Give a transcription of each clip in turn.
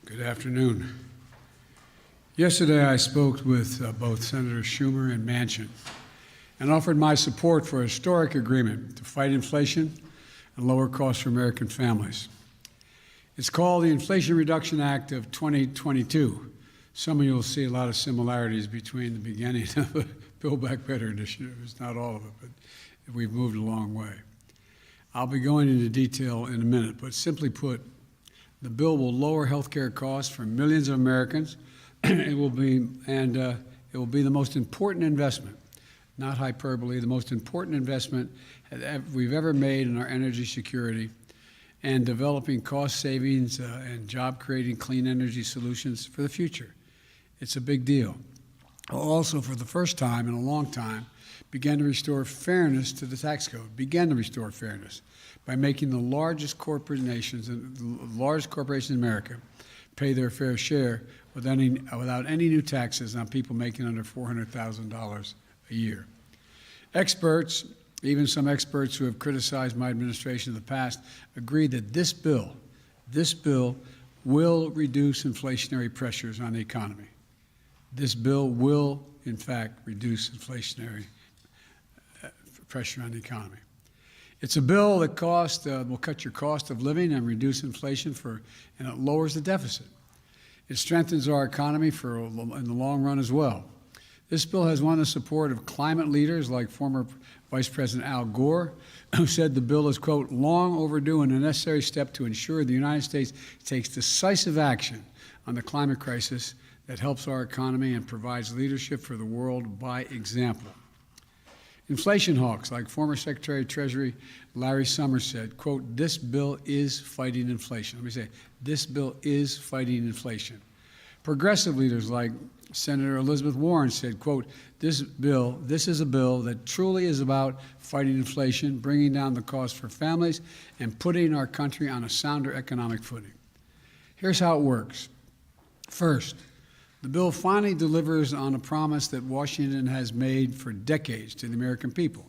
Good afternoon. Yesterday I spoke with both Senator Schumer and Manchin and offered my support for a historic agreement to fight inflation and lower costs for American families. It's called the Inflation Reduction Act of 2022. Some of you will see a lot of similarities between the beginning of the Build Back Better initiative. It's not all of it, but we've moved a long way. I'll be going into detail in a minute, but simply put, the bill will lower health care costs for millions of Americans. It will be the most important investment, not hyperbole, the most important investment we've ever made in our energy security and developing cost savings and job-creating clean energy solutions for the future. It's a big deal. Also, for the first time in a long time, began to restore fairness to the tax code, by making the largest corporations in America pay their fair share without any new taxes on people making under $400,000 a year. Experts, even some experts who have criticized my administration in the past, agree that this bill will reduce inflationary pressures on the economy. This bill will, in fact, reduce inflationary pressure on the economy. It's a bill that will cut your cost of living and reduce inflation and it lowers the deficit. It strengthens our economy in the long run as well. This bill has won the support of climate leaders like former Vice President Al Gore, who said the bill is, quote, long overdue and a necessary step to ensure the United States takes decisive action on the climate crisis that helps our economy and provides leadership for the world by example. Inflation hawks like former Secretary of Treasury Larry Summers said, quote, this bill is fighting inflation. Let me say, this bill is fighting inflation. Progressive leaders like Senator Elizabeth Warren said, quote, this is a bill that truly is about fighting inflation, bringing down the cost for families, and putting our country on a sounder economic footing. Here's how it works. First, the bill finally delivers on a promise that Washington has made for decades to the American people.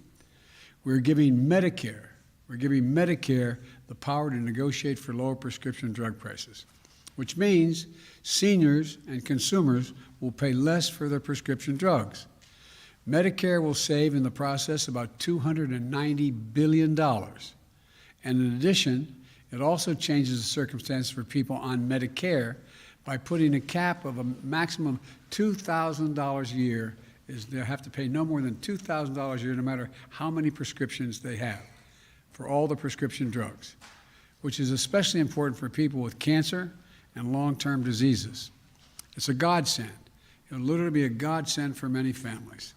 We're giving Medicare the power to negotiate for lower prescription drug prices, which means seniors and consumers will pay less for their prescription drugs. Medicare will save in the process about $290 billion. And in addition, it also changes the circumstances for people on Medicare by putting a cap of a maximum $2,000 a year. They have to pay no more than $2,000 a year no matter how many prescriptions they have for all the prescription drugs, which is especially important for people with cancer and long-term diseases. It's a godsend. It'll literally be a godsend for many families.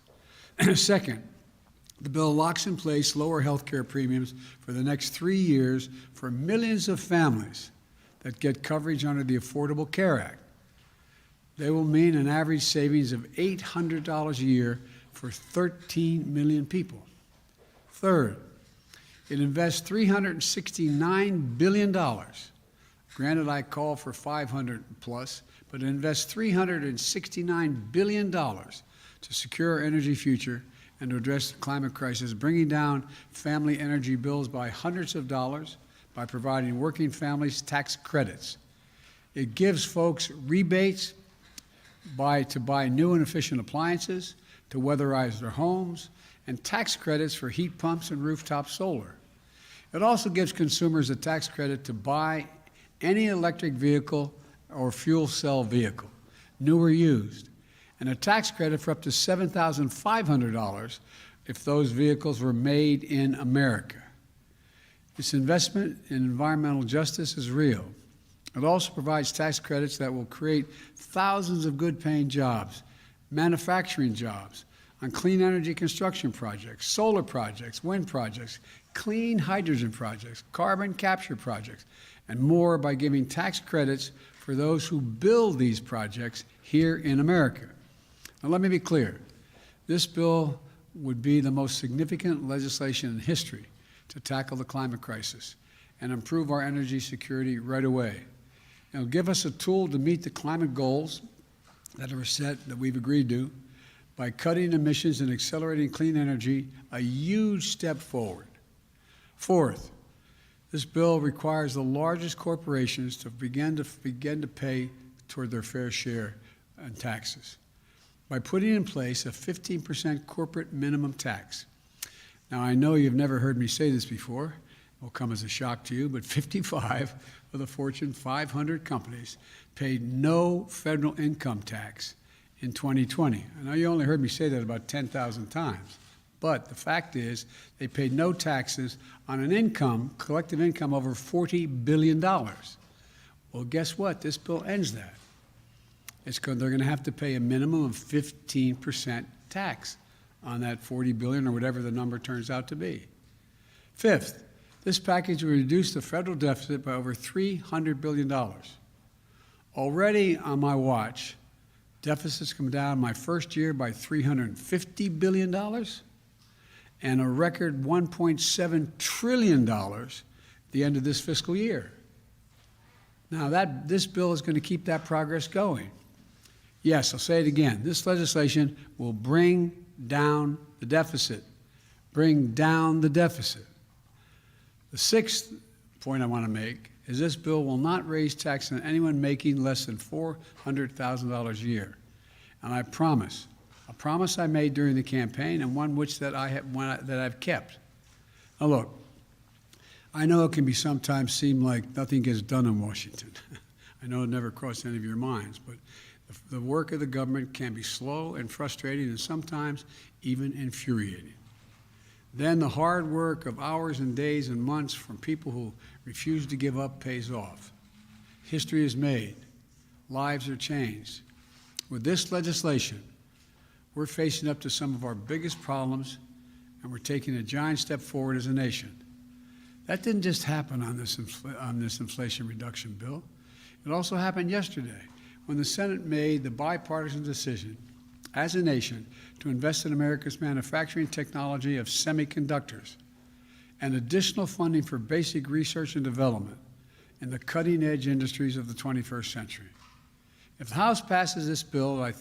Second, the bill locks in place lower health care premiums for the next 3 years for millions of families that get coverage under the Affordable Care Act. They will mean an average savings of $800 a year for 13 million people. Third, it invests $369 billion. Granted, I call for 500 plus, but it invests $369 billion to secure our energy future and to address the climate crisis, bringing down family energy bills by hundreds of dollars by providing working families tax credits. It gives folks rebates to buy new and efficient appliances, to weatherize their homes, and tax credits for heat pumps and rooftop solar. It also gives consumers a tax credit to buy any electric vehicle or fuel cell vehicle, new or used, and a tax credit for up to $7,500 if those vehicles were made in America. This investment in environmental justice is real. It also provides tax credits that will create thousands of good-paying jobs, manufacturing jobs, on clean energy construction projects, solar projects, wind projects, clean hydrogen projects, carbon capture projects, and more by giving tax credits for those who build these projects here in America. Now, let me be clear. This bill would be the most significant legislation in history to tackle the climate crisis and improve our energy security right away. It'll give us a tool to meet the climate goals that are set, that we've agreed to, by cutting emissions and accelerating clean energy, a huge step forward. Fourth, This bill requires the largest corporations to begin to pay toward their fair share in taxes by putting in place a 15% corporate minimum tax. Now, I know you've never heard me say this before. It will come as a shock to you, but 55 of the Fortune 500 companies paid no federal income tax in 2020. I know you only heard me say that about 10,000 times. But the fact is, they paid no taxes on an income, collective income, over $40 billion. Well, guess what? This bill ends that. They're going to have to pay a minimum of 15% tax on that $40 billion or whatever the number turns out to be. Fifth, this package will reduce the federal deficit by over $300 billion. Already on my watch, deficits come down my first year by $350 billion. And a record $1.7 trillion at the end of this fiscal year. Now, this bill is going to keep that progress going. Yes, I'll say it again. This legislation will bring down the deficit. Bring down the deficit. The sixth point I want to make is this bill will not raise taxes on anyone making less than $400,000 a year. And I promise, a promise I made during the campaign, and one that I've kept. Now look, I know it can be sometimes seem like nothing gets done in Washington. I know it never crossed any of your minds, but the work of the government can be slow and frustrating and sometimes even infuriating. Then the hard work of hours and days and months from people who refuse to give up pays off. History is made. Lives are changed. With this legislation, we're facing up to some of our biggest problems, and we're taking a giant step forward as a nation. That didn't just happen on this Inflation Reduction Bill. It also happened yesterday when the Senate made the bipartisan decision as a nation to invest in America's manufacturing technology of semiconductors and additional funding for basic research and development in the cutting-edge industries of the 21st century. If the House passes this bill, I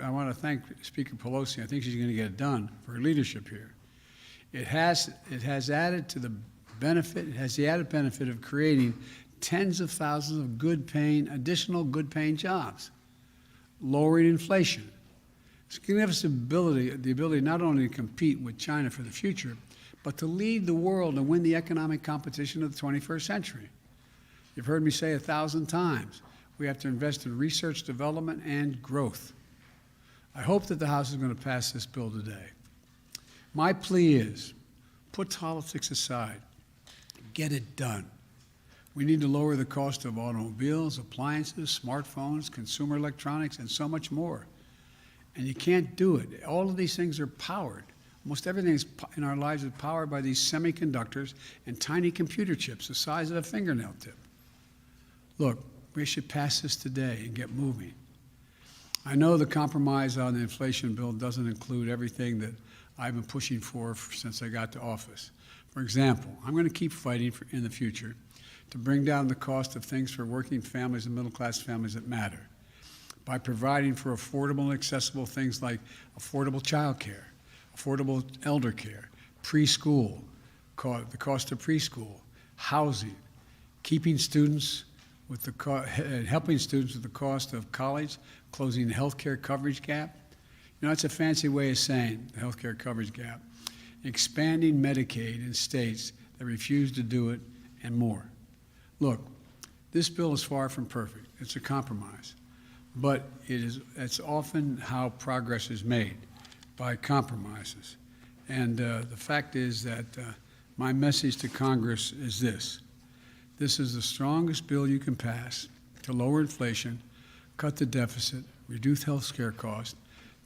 want to thank Speaker Pelosi. I think she's going to get it done for her leadership here. It has the added benefit of creating tens of thousands of additional good-paying jobs, lowering inflation. It's going to give us the ability not only to compete with China for the future, but to lead the world and win the economic competition of the 21st century. You've heard me say 1,000 times, we have to invest in research, development, and growth. I hope that the House is going to pass this bill today. My plea is, put politics aside, get it done. We need to lower the cost of automobiles, appliances, smartphones, consumer electronics, and so much more. And you can't do it. All of these things are powered. Almost everything in our lives is powered by these semiconductors and tiny computer chips the size of a fingernail tip. Look, we should pass this today and get moving. I know the compromise on the inflation bill doesn't include everything that I've been pushing for since I got to office. For example, I'm going to keep fighting in the future to bring down the cost of things for working families and middle-class families that matter by providing for affordable and accessible things like affordable child care, affordable elder care, preschool, the cost of preschool, housing, keeping students with helping students with the cost of college, closing the health care coverage gap. You know, that's a fancy way of saying the health care coverage gap. Expanding Medicaid in states that refuse to do it, and more. Look, this bill is far from perfect. It's a compromise. But it's often how progress is made, by compromises. And the fact is that my message to Congress is this. This is the strongest bill you can pass to lower inflation, cut the deficit, reduce health care costs,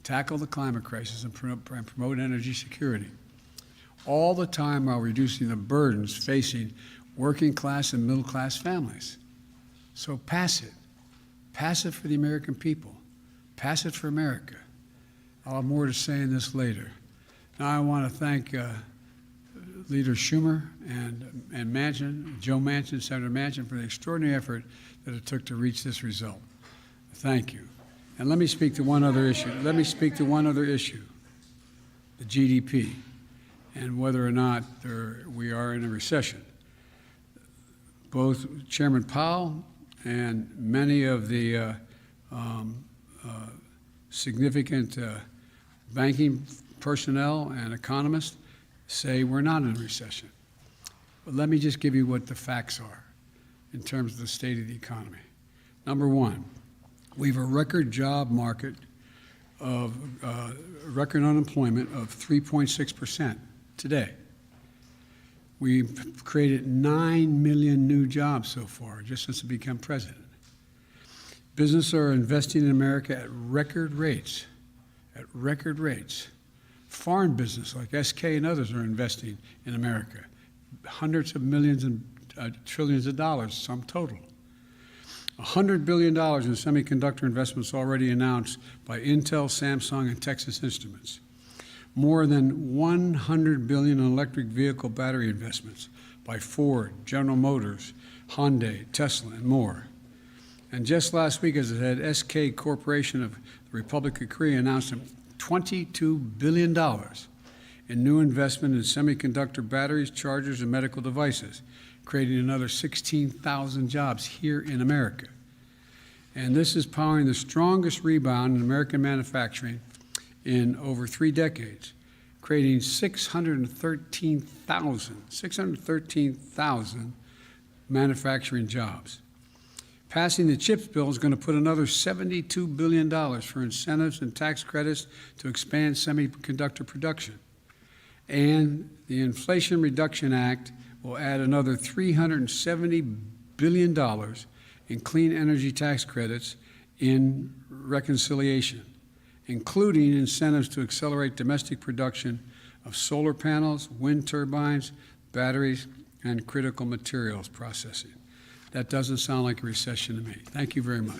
tackle the climate crisis, and promote energy security, all the time while reducing the burdens facing working class and middle class families. So pass it. Pass it for the American people. Pass it for America. I'll have more to say in this later. Now I want to thank Leader Schumer and Manchin, Joe Manchin, Senator Manchin, for the extraordinary effort that it took to reach this result. Thank you. And let me speak to one other issue. The GDP, and whether or not we are in a recession. both Chairman Powell and many of the significant banking personnel and economists say we're not in a recession. But let me just give you what the facts are in terms of the state of the economy. Number one, we have a record job market of record unemployment of 3.6% today. We've created 9 million new jobs so far, just since I became president. Businesses are investing in America at record rates, Foreign business like SK and others are investing in America, hundreds of millions and trillions of dollars, sum total. $100 billion in semiconductor investments already announced by Intel, Samsung, and Texas Instruments. More than $100 billion in electric vehicle battery investments by Ford, General Motors, Hyundai, Tesla, and more. And just last week, as I said, SK Corporation of the Republic of Korea announced $22 billion in new investment in semiconductor batteries, chargers, and medical devices, creating another 16,000 jobs here in America. And this is powering the strongest rebound in American manufacturing in over 3 decades, creating 613,000 manufacturing jobs. Passing the CHIPS bill is going to put another $72 billion for incentives and tax credits to expand semiconductor production. And the Inflation Reduction Act will add another $370 billion in clean energy tax credits in reconciliation, including incentives to accelerate domestic production of solar panels, wind turbines, batteries, and critical materials processing. That doesn't sound like a recession to me. Thank you very much.